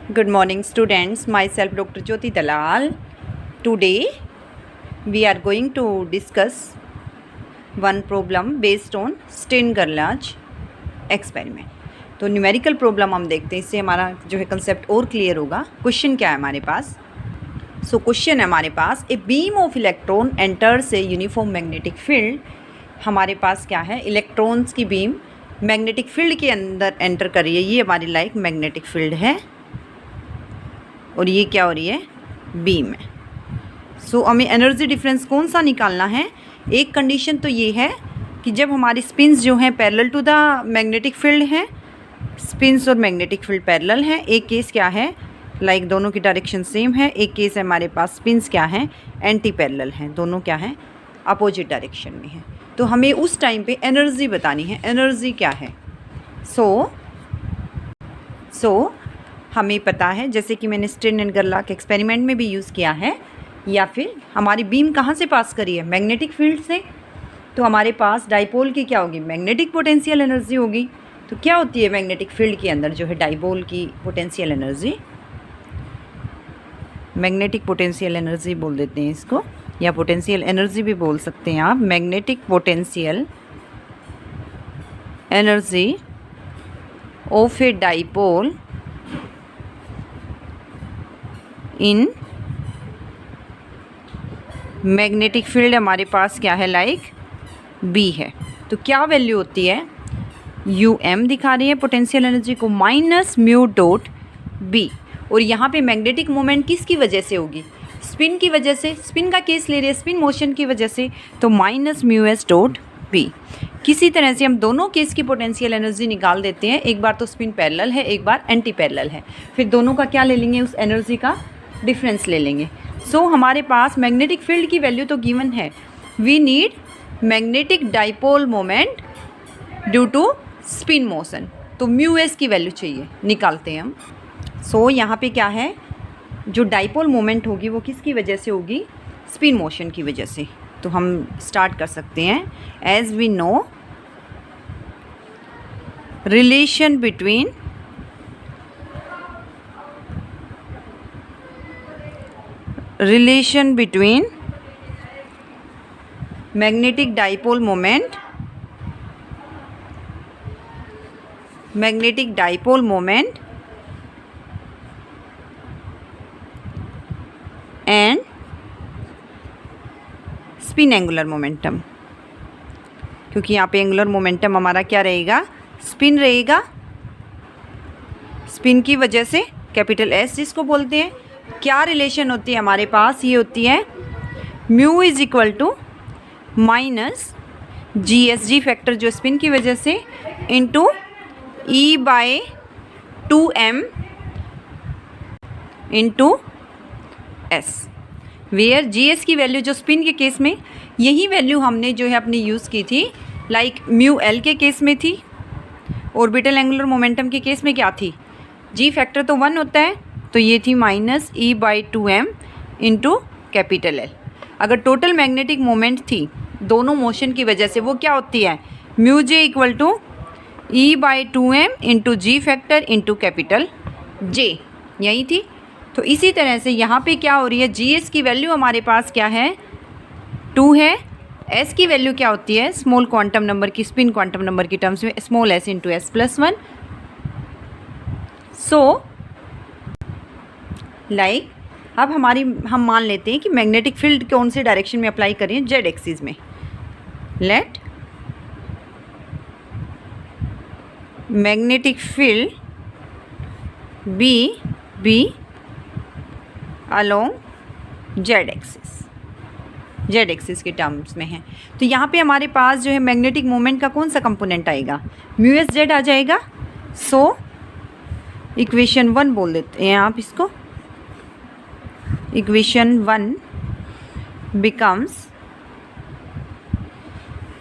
Good morning students, myself Dr. Jyoti Dalal. Today we are going to discuss one problem based on Stern-Gerlach experiment. तो numerical problem हम देखते हैं, इससे हमारा जो है कंसेप्ट और क्लियर होगा। क्वेश्चन क्या है हमारे पास? क्वेश्चन है हमारे पास, a beam of electron enters a uniform magnetic field. हमारे पास क्या है, इलेक्ट्रॉन्स की बीम मैग्नेटिक फील्ड के अंदर एंटर कर रही है। ये हमारी लाइक मैग्नेटिक फील्ड है और ये क्या हो रही है, बीम है। हमें एनर्जी डिफरेंस कौन सा निकालना है? एक कंडीशन तो ये है कि जब हमारी स्पिन्स जो हैं parallel to the magnetic field हैं, स्पिन्स और मैग्नेटिक फील्ड पैरेलल हैं। एक केस क्या है, लाइक दोनों की डायरेक्शन सेम है। एक केस है हमारे पास स्पिन्स क्या हैं, एंटी पैरेलल हैं, दोनों क्या हैं, अपोजिट डायरेक्शन में हैं। तो हमें उस टाइम पे एनर्जी बतानी है, एनर्जी क्या है। हमें पता है, जैसे कि मैंने स्टर्न एंड गरलाच एक्सपेरिमेंट में भी यूज़ किया है, या फिर हमारी बीम कहाँ से पास करी है, मैग्नेटिक फील्ड से। तो हमारे पास डाइपोल की क्या होगी, मैग्नेटिक पोटेंशियल एनर्जी होगी। तो क्या होती है मैग्नेटिक फील्ड के अंदर जो है डाइपोल की potential energy, magnetic potential energy बोल देते हैं इसको, या पोटेंशियल एनर्जी भी बोल सकते हैं आप। Magnetic potential energy of a dipole in magnetic field हमारे पास क्या है, लाइक बी है। तो क्या वैल्यू होती है, UM दिखा रही है पोटेंशियल एनर्जी को, माइनस म्यू डॉट बी। और यहाँ पे मैग्नेटिक मोमेंट किसकी वजह से होगी, स्पिन की वजह से। स्पिन का केस ले रहे हैं, स्पिन मोशन की वजह से, तो minus mu S dot B. किसी तरह से हम दोनों केस की पोटेंशियल एनर्जी निकाल देते हैं। एक बार तो स्पिन पैरेलल है, एक बार एंटी पैरेलल है, फिर दोनों का क्या ले लेंगे, उस एनर्जी का डिफरेंस ले लेंगे। हमारे पास मैग्नेटिक फील्ड की वैल्यू तो गिवन है। We need magnetic dipole moment due to spin motion, तो म्यू एस की वैल्यू चाहिए, निकालते हैं हम। यहाँ पे क्या है, जो डाइपोल मोमेंट होगी वो किसकी वजह से होगी, स्पिन मोशन की वजह से। तो हम स्टार्ट कर सकते हैं। As we know, relation between magnetic dipole moment and spin angular momentum, क्योंकि यहाँ पे एंगुलर मोमेंटम हमारा क्या रहेगा, स्पिन रहेगा। स्पिन की वजह से कैपिटल S जिसको बोलते हैं, क्या रिलेशन होती है हमारे पास, ये होती है mu is equal to minus GSG factor जो स्पिन की वजह से, into E/2m into S, where GS की वैल्यू जो स्पिन के केस में, यही वैल्यू हमने जो है अपनी यूज़ की थी लाइक म्यू L के केस में थी। ऑर्बिटल एंगुलर मोमेंटम के केस में क्या थी, G फैक्टर तो 1 होता है, तो ये थी minus E/2m into capital L। अगर टोटल मैग्नेटिक मोमेंट थी दोनों मोशन की वजह से, वो क्या होती है, mu J equal to E/2m into G factor into capital J, यही थी। तो इसी तरह से यहाँ पे क्या हो रही है, GS की वैल्यू हमारे पास क्या है, 2 है। S की वैल्यू क्या होती है, स्मॉल क्वांटम नंबर की, स्पिन क्वांटम नंबर की टर्म्स में small s into S+1। Like अब हम मान लेते हैं कि मैग्नेटिक फील्ड कौन से डायरेक्शन में अप्लाई करें, जेड एक्सिस में। Let magnetic field B along Z axis के टर्म्स में है। तो यहाँ पे हमारे पास जो है मैग्नेटिक मोमेंट का कौन सा कंपोनेंट आएगा, म्यू एस जेड आ जाएगा। इक्वेशन 1 बोल देते हैं आप इसको। इक्वेशन 1 बिकम्स,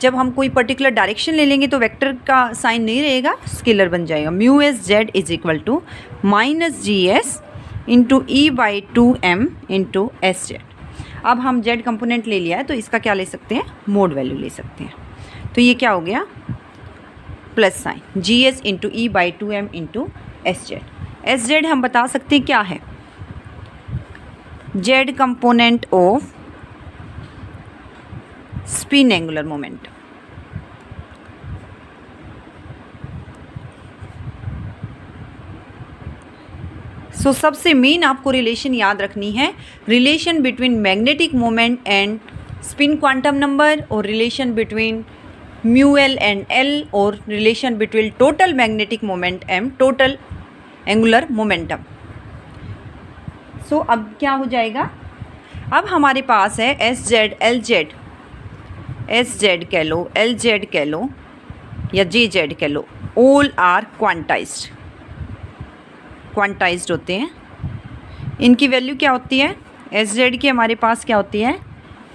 जब हम कोई पर्टिकुलर डायरेक्शन ले लेंगे तो वेक्टर का साइन नहीं रहेगा, स्केलर बन जाएगा। Mu S Z is equal to minus GS into E/2m into S Z. अब हम जेड कंपोनेंट ले लिया है, तो इसका क्या ले सकते हैं, मोड वैल्यू ले सकते हैं। तो ये क्या हो गया, plus sign GS into E/2m into S Z. S Z हम बता सकते हैं क्या है, Z component of spin angular moment. So सबसे मेन आपको रिलेशन याद रखनी है, relation between magnetic moment and spin quantum number, और relation between mu L and L, और relation between total magnetic moment and total angular momentum. So अब क्या हो जाएगा, अब हमारे पास है S Z L Z, S Z कह लो, एल जेड कह लो या जे जेड कह लो, ऑल आर क्वांटाइज्ड, क्वांटाइज्ड होते हैं। इनकी वैल्यू क्या होती है, एस जेड की हमारे पास क्या होती है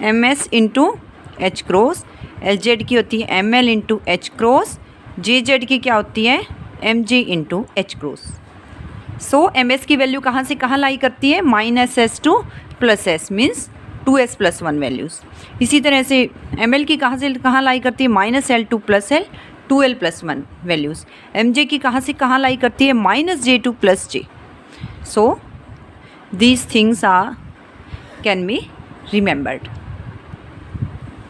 M S into H cross, L Z की होती है M L into H cross, J Z की क्या होती है M J into H cross. So M S की वैल्यू कहाँ से कहाँ लाई करती है, minus S to plus S, means 2s + 1 values. इसी तरह से एम एल की कहाँ से कहाँ लाई करती है, minus L to plus L, 2l + 1 values. M J की कहाँ से कहाँ लाई करती है, minus J to plus J. So these things are can be remembered.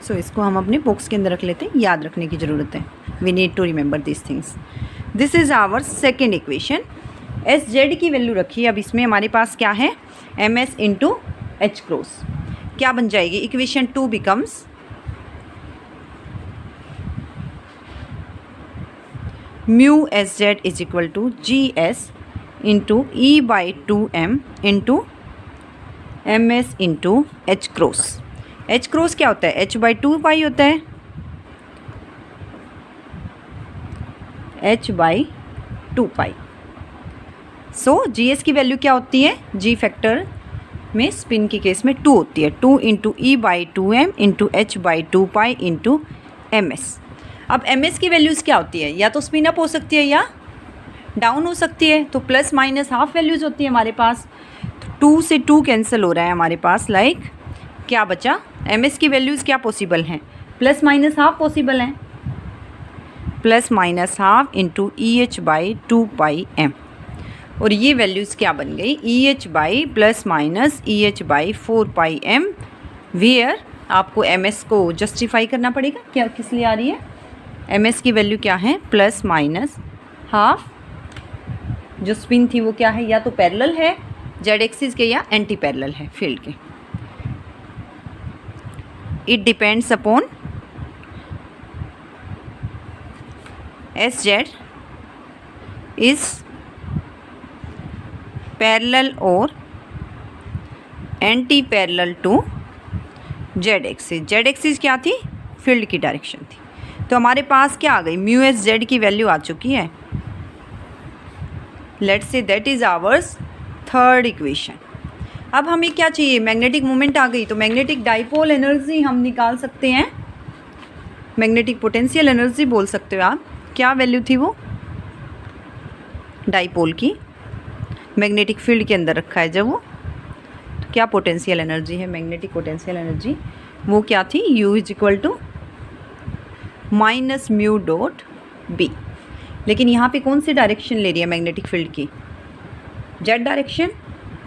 So इसको हम अपने बॉक्स के अंदर रख लेते हैं, याद रखने की ज़रूरत है, we need to remember this things. This is our second equation. S Z की वैल्यू रखी, अब इसमें हमारे पास क्या है M S into H cross, क्या बन जाएगी, equation 2 becomes mu S Z is equal to G S into E by 2m into M S into H cross. H cross क्या होता है, h बाई 2 पाई होता है, h by 2 pi. So G S की value क्या होती है, G factor में स्पिन के केस में 2 होती है, 2 into E by 2m into H by 2 pi into M S. अब एम एस की वैल्यूज़ क्या होती है, या तो स्पिन अप हो सकती है या डाउन हो सकती है, तो प्लस माइनस हाफ वैल्यूज़ होती है हमारे पास। तो 2 से 2 कैंसिल हो रहा है हमारे पास, लाइक क्या बचा, एम एस की वैल्यूज़ क्या पॉसिबल हैं, प्लस माइनस हाफ पॉसिबल हैं, plus minus half into E H by 2 pi M, और ये वैल्यूज़ क्या बन गई, E H by plus minus E H by 4 pi M, where आपको एम एस को जस्टिफाई करना पड़ेगा, क्या किस लिए आ रही है, एम एस की वैल्यू क्या है प्लस माइनस हाफ, जो स्पिन थी वो क्या है, या तो पैरेलल है जेड एक्सिस के या एंटी पैरेलल है फील्ड के। It depends upon S Z is parallel और anti parallel to Z axis. Z axis क्या थी, फील्ड की डायरेक्शन थी। तो हमारे पास क्या आ गई, म्यू एस जेड की वैल्यू आ चुकी है। Let's say that is hours third equation. अब हमें क्या चाहिए, मैग्नेटिक मोमेंट आ गई, तो मैग्नेटिक डाइपोल एनर्जी हम निकाल सकते हैं, मैग्नेटिक पोटेंशियल एनर्जी बोल सकते हो आप। क्या वैल्यू थी वो डाइपोल की, मैग्नेटिक फील्ड के अंदर रखा है जब वो, तो क्या पोटेंशियल एनर्जी है, मैग्नेटिक पोटेंशियल एनर्जी वो क्या थी, U is equal to minus mu dot B. लेकिन यहाँ पे कौन सी डायरेक्शन ले रही है मैग्नेटिक फील्ड की, जेड डायरेक्शन,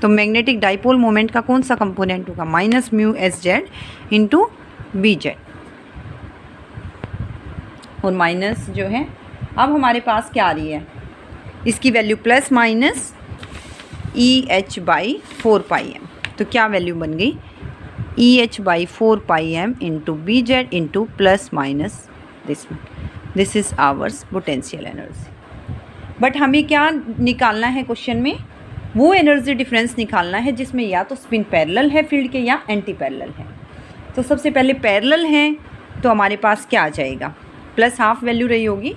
तो मैग्नेटिक डाइपोल मोमेंट का कौन सा कंपोनेंट होगा, minus mu S Z into B Z, और माइनस जो है अब हमारे पास क्या आ रही है, इसकी value plus minus E H by 4 pi M, तो क्या वैल्यू बन गई, E H by 4 pi M into B Z into plus minus this is ours potential energy. But हमें क्या निकालना है क्वेश्चन में, वो एनर्जी डिफरेंस निकालना है जिसमें या तो स्पिन पैरेलल है फील्ड के या एंटी पैरेलल है। तो सबसे पहले पैरेलल है तो हमारे पास क्या आ जाएगा, प्लस हाफ वैल्यू रही होगी,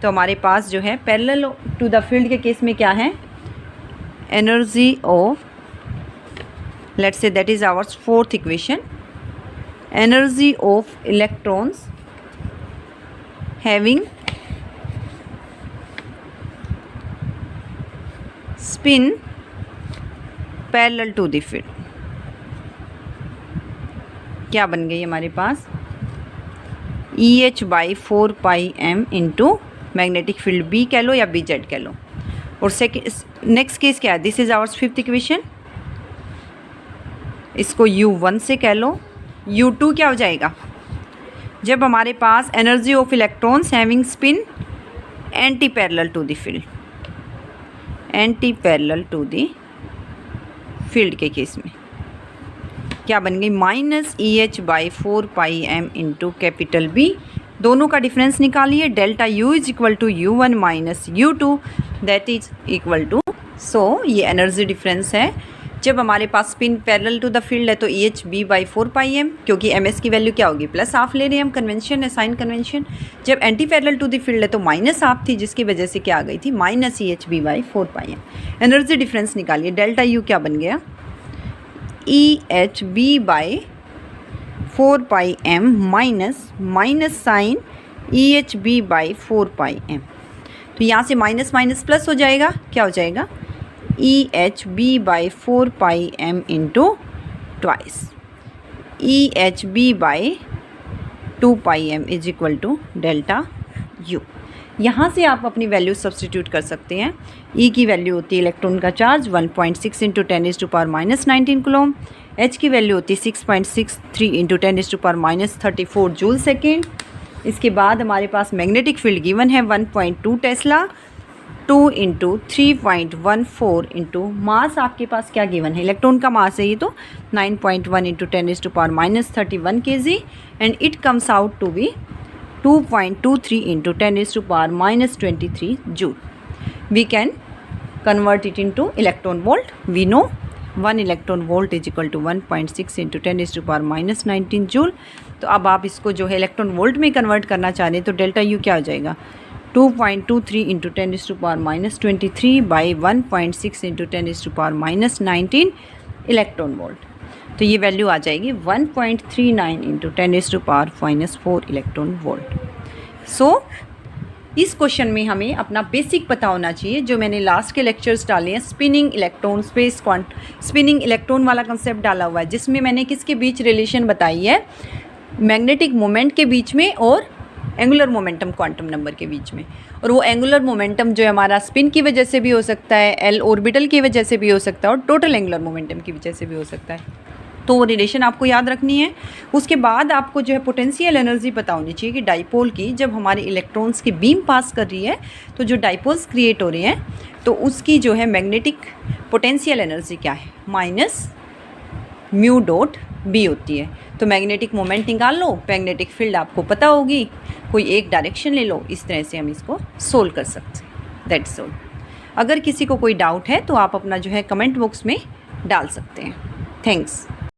तो हमारे पास जो है पैरेलल टू द फील्ड के केस में क्या है, energy of, let's say that is hours fourth equation, energy of electrons having spin parallel to the field, क्या बन गई हमारे पास, E H by 4 pi M into magnetic field B कह लो या बी जेड कह लो, और नेक्स्ट केस क्या है, this is ours fifth equation, इसको U1 से कह लो। U2 क्या हो जाएगा, जब हमारे पास energy of electrons having spin anti parallel to the field, anti parallel to the field के केस में क्या बन गई, -EH/4πm इंटू कैपिटल B। दोनों का डिफरेंस निकालिए, delta U is equal to U1 minus U2 that is equal to, so ये energy difference है। जब हमारे पास spin parallel to the field है तो EHB/4πm, क्योंकि MS की वैल्यू क्या होगी, प्लस हाफ ले रहे हैं हम, कन्वेंशन है, साइन कन्वेंशन। जब anti parallel to the field है तो माइनस हाफ थी, जिसकी वजह से क्या आ गई थी, -EHB/4πm। एनर्जी डिफरेंस निकालिए, डेल्टा U क्या बन गया, EHB/4πm माइनस साइन EHB/4πm। तो यहाँ से माइनस माइनस प्लस हो जाएगा, क्या हो जाएगा, EHB/4πm into twice EHB/2πm is equal to delta U। यहाँ से आप अपनी वैल्यू सब्सटीट्यूट कर सकते हैं। E की वैल्यू होती है इलेक्ट्रॉन का चार्ज 1.6 इंटू 10⁻⁻19 कूलम, H की वैल्यू होती है 6.63 इंटू 10⁻34 जूल सेकेंड। इसके बाद हमारे पास मैग्नेटिक फील्ड गिवन है 1.2 टेस्ला, 2 इंटू 3.14 इंटू मास आपके पास क्या गिवन है, इलेक्ट्रॉन का मास है ये तो 9.1 into 10⁻31 kg and it comes out to be 2.23 into 10⁻23 joule. We can convert it into electron volt. We know 1 electron volt is equal to 1.6 into 10⁻19 joule. तो अब आप इसको जो है इलेक्ट्रॉन वोल्ट में कन्वर्ट करना चाह रहे हैं तो डेल्टा U क्या हो जाएगा, 2.23 into 10⁻23 by 1.6 into 10⁻19 electron volt. तो ये वैल्यू आ जाएगी 1.39 इंटू 10⁻4 इलेक्ट्रॉन वोल्ट। सो इस क्वेश्चन में हमें अपना बेसिक पता होना चाहिए, जो मैंने लास्ट के लेक्चर्स डाले हैं, spinning electron, space spinning electron वाला कंसेप्ट डाला हुआ है, जिसमें मैंने किसके बीच रिलेशन बताई है, मैग्नेटिक मोमेंट के बीच में और एंगुलर मोमेंटम क्वांटम नंबर के बीच में। और वो एंगुलर मोमेंटम जो है हमारा स्पिन की वजह से भी हो सकता है, L ऑर्बिटल की वजह से भी हो सकता है और टोटल एंगुलर मोमेंटम की वजह से भी हो सकता है। तो वो रिलेशन आपको याद रखनी है। उसके बाद आपको जो है पोटेंशियल एनर्जी पता होनी चाहिए कि डाइपोल की, जब हमारे इलेक्ट्रॉन्स की बीम पास कर रही है तो जो डाइपोल्स क्रिएट हो रहे हैं तो उसकी जो है मैग्नेटिक पोटेंशियल एनर्जी क्या है, -μ.B होती है। तो मैग्नेटिक मोमेंट निकाल लो, मैग्नेटिक फील्ड आपको पता होगी, कोई एक डायरेक्शन ले लो, इस तरह से हम इसको सोल्व कर सकते हैं। That's all. अगर किसी को कोई डाउट है तो आप अपना जो है कमेंट बॉक्स में डाल सकते हैं। थैंक्स।